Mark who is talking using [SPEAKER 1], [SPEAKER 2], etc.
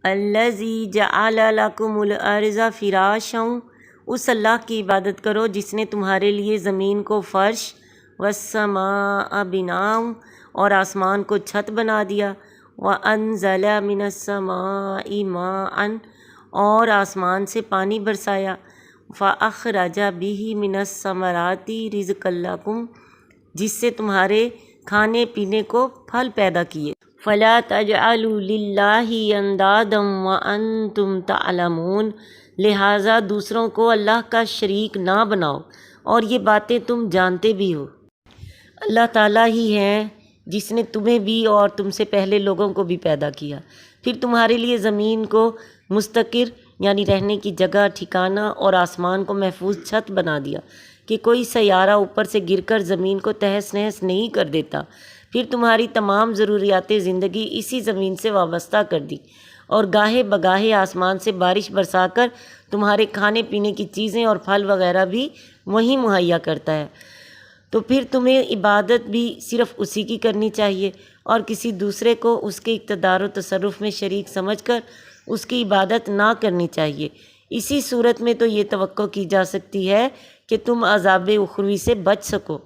[SPEAKER 1] الذی جعل لکم الارض فراشا، اس اللہ کی عبادت کرو جس نے تمہارے لیے زمین کو فرش، والسماء بناء، اور آسمان کو چھت بنا دیا، وانزل من السماء ماء، اور آسمان سے پانی برسایا، فاخرج به من الثمرات رزقا لکم، جس سے تمہارے کھانے پینے کو پھل پیدا کیے، فلا تجعلوا للہ اندادا وانتم تعلمون، لہٰذا دوسروں کو اللہ کا شریک نہ بناؤ اور یہ باتیں تم جانتے بھی ہو۔ اللہ تعالیٰ ہی ہیں جس نے تمہیں بھی اور تم سے پہلے لوگوں کو بھی پیدا کیا، پھر تمہارے لیے زمین کو مستقر یعنی رہنے کی جگہ ٹھکانہ اور آسمان کو محفوظ چھت بنا دیا کہ کوئی سیارہ اوپر سے گر کر زمین کو تہس نہس نہیں کر دیتا، پھر تمہاری تمام ضروریات زندگی اسی زمین سے وابستہ کر دی، اور گاہے بگاہے آسمان سے بارش برسا کر تمہارے کھانے پینے کی چیزیں اور پھل وغیرہ بھی وہی مہیا کرتا ہے، تو پھر تمہیں عبادت بھی صرف اسی کی کرنی چاہیے اور کسی دوسرے کو اس کے اقتدار و تصرف میں شریک سمجھ کر اس کی عبادت نہ کرنی چاہیے۔ اسی صورت میں تو یہ توقع کی جا سکتی ہے کہ تم عذاب اخروی سے بچ سکو۔